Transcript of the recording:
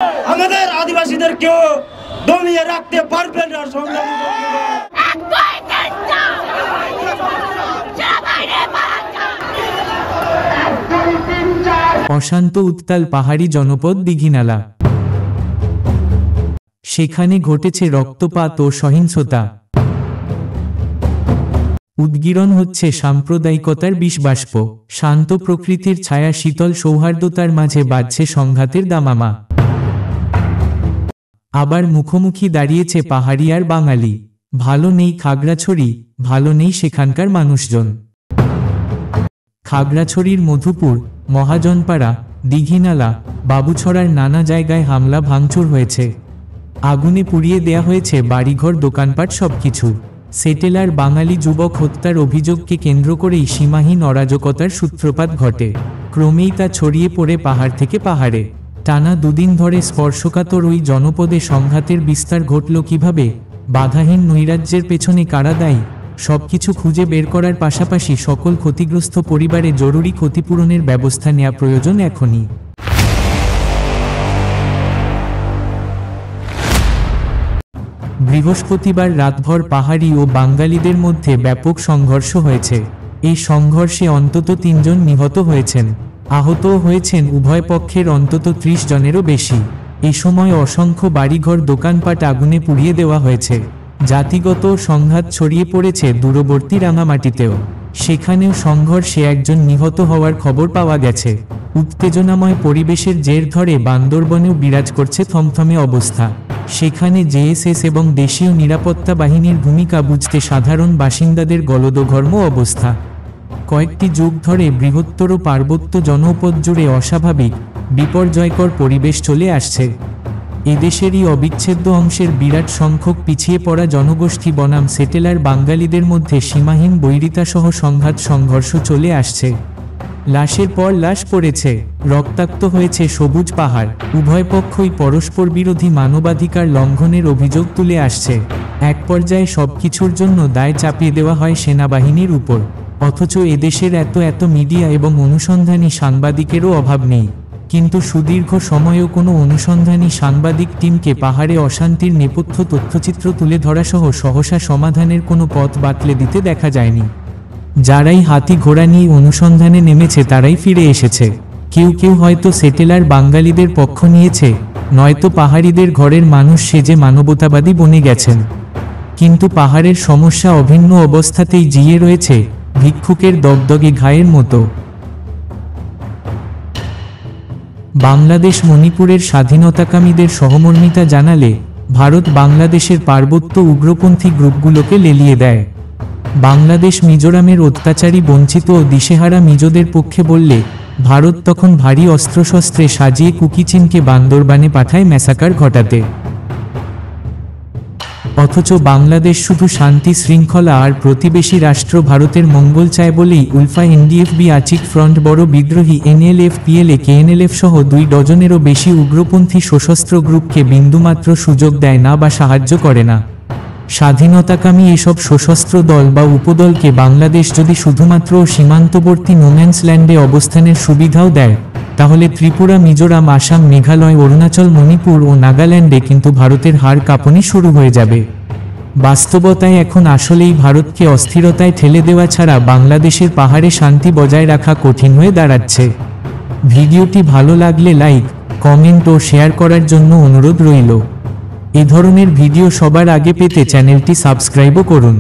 আমাদের আদিবাসীদেরকেও দমিয়ে রাখতে পারবেন না সংগ্রামী অশান্ত উত্তাল পাহাড়ি জনপদ দীঘিনালা। সেখানে ঘটেছে রক্তপাত ও সহিংসতা। উদ্গীরণ হচ্ছে সাম্প্রদায়িকতার বিষবাষ্প। শান্ত প্রকৃতির ছায়া শীতল সৌহার্দ্যতার মাঝে বাজছে সংঘাতের দামামা। আবার মুখোমুখি দাঁড়িয়েছে পাহাড়ি আর বাঙালি। ভালো নেই খাগড়াছড়ি, ভালো নেই সেখানকার মানুষজন। খাগড়াছড়ির মধুপুর, মহাজনপাড়া, দীঘিনালা, বাবুছড়ার নানা জায়গায় হামলা ভাঙচুর হয়েছে। আগুনে পুড়িয়ে দেয়া হয়েছে বাড়িঘর, দোকানপাট, সবকিছু। সেটেলার বাঙালি যুবক হত্যার অভিযোগকে কেন্দ্র করেই সীমাহীন অরাজকতার সূত্রপাত ঘটে। ক্রমেই তা ছড়িয়ে পড়ে পাহাড় থেকে পাহাড়ে। টানা দুদিন ধরে স্পর্শকাতর ওই জনপদে সংঘাতের বিস্তার ঘটল কিভাবে, বাধাহীন নৈরাজ্যের পেছনে কারা দায়ী, সবকিছু খুঁজে বের করার পাশাপাশি সকল ক্ষতিগ্রস্ত পরিবারে জরুরি ক্ষতিপূরণের ব্যবস্থা নেওয়া প্রয়োজন এখনই। বৃহস্পতিবার রাতভর পাহাড়ি ও বাঙালিদের মধ্যে ব্যাপক সংঘর্ষ হয়েছে। এই সংঘর্ষে অন্তত ৩ জন নিহত হয়েছেন। আহতও হয়েছেন উভয় পক্ষের অন্তত ৩০ জনেরও বেশি। এ সময় অসংখ্য বাড়িঘর, দোকানপাট আগুনে পুড়িয়ে দেওয়া হয়েছে। জাতিগত সংঘাত ছড়িয়ে পড়েছে দূরবর্তী রাঙামাটিতেও। সেখানেও সংঘর্ষে একজন নিহত হওয়ার খবর পাওয়া গেছে। উত্তেজনাময় পরিবেশের জের ধরে বান্দরবনেও বিরাজ করছে থমথমে অবস্থা। সেখানে জেএসএস এবং দেশীয় নিরাপত্তা বাহিনীর ভূমিকা বুঝতে সাধারণ বাসিন্দাদের গলদঘর্ম অবস্থা। কয়েকটি যুগ ধরে বৃহত্তর পার্বত্য জনপদ জুড়ে অস্বাভাবিক, বিপর্যয়কর পরিবেশ চলে আসছে। এদেশেরই অবিচ্ছেদ্য অংশের বিরাট সংখ্যক পিছিয়ে পড়া জনগোষ্ঠী বনাম সেটেলার বাঙালিদের মধ্যে সীমাহীন বৈরিতাসহ সংঘর্ষ চলে আসছে। লাশের পর লাশ পড়েছে, রক্তাক্ত হয়েছে সবুজ পাহাড়। উভয় পক্ষই পরস্পর বিরোধী মানবাধিকার লঙ্ঘনের অভিযোগ তুলে আসছে। এক পর্যায়ে সবকিছুর জন্য দায় চাপিয়ে দেওয়া হয় সেনাবাহিনীর উপর। অথচ এদেশের এত মিডিয়া এবং অনুসন্ধানী সাংবাদিকেরও অভাব নেই। কিন্তু সুদীর্ঘ সময়েও কোনো অনুসন্ধানী সাংবাদিক টিমকে পাহাড়ে অশান্তির নেপথ্য তথ্যচিত্র তুলে ধরাসহ সহসা সমাধানের কোনো পথ বাতলে দিতে দেখা যায়নি। যারাই হাতি ঘোড়া নিয়ে অনুসন্ধানে নেমেছে তারাই ফিরে এসেছে। কেউ হয়তো সেটেলার বাঙালিদের পক্ষ নিয়েছে, নয়তো পাহাড়িদের ঘরের মানুষ সেজে মানবতাবাদী বনে গেছেন। কিন্তু পাহাড়ের সমস্যা অভিন্ন অবস্থাতেই জিয়ে রয়েছে, ভিক্ষুকের দগদগে ঘায়ের মতো। বাংলাদেশ মণিপুরের স্বাধীনতাকামীদের সহমর্মিতা জানালে ভারত বাংলাদেশের পার্বত্য উগ্রপন্থী গ্রুপগুলোকে লেলিয়ে দেয়। বাংলাদেশ মিজোরামের অত্যাচারী, বঞ্চিত ও দিশেহারা মিজোদের পক্ষে বললে ভারত তখন ভারী অস্ত্রশস্ত্রে সাজিয়ে কুকিচিনকে বান্দরবানে পাঠায় ম্যাসাকার ঘটাতে। অথচ বাংলাদেশ শুধু শান্তি শৃঙ্খলা আর প্রতিবেশী রাষ্ট্র ভারতের মঙ্গল চায় বলেই উলফা, এনডিএফবি, আচিক ফ্রন্ট, বড় বিদ্রোহী, এনএলএফ, পিএলএ, কেএনএলএফ সহ 2 ডজনেরও বেশি উগ্রপন্থী সশস্ত্র গ্রুপকে বিন্দুমাত্র সুযোগ দেয় না বা সাহায্য করে না। স্বাধীনতাকামী এসব সশস্ত্র দল বা উপদলকে বাংলাদেশ যদি শুধুমাত্র সীমান্তবর্তী নোম্যান্স ল্যান্ডে অবস্থানের সুবিধাও দেয়, তাহলে ত্রিপুরা, মিজোরাম, আসাম, মেঘালয়, অরুণাচল, মণিপুর ও নাগাল্যান্ডে কিন্তু ভারতের হাড় কাঁপুনি শুরু হয়ে যাবে। বাস্তবতায় এখন আসলেই ভারতকে অস্থিরতায় ঠেলে দেওয়া ছাড়া বাংলাদেশের পাহাড়ে শান্তি বজায় রাখা কঠিন হয়ে দাঁড়াচ্ছে। ভিডিওটি ভালো লাগলে লাইক, কমেন্ট ও শেয়ার করার জন্য অনুরোধ রইল। এ ধরনের ভিডিও সবার আগে পেতে চ্যানেলটি সাবস্ক্রাইবও করুন।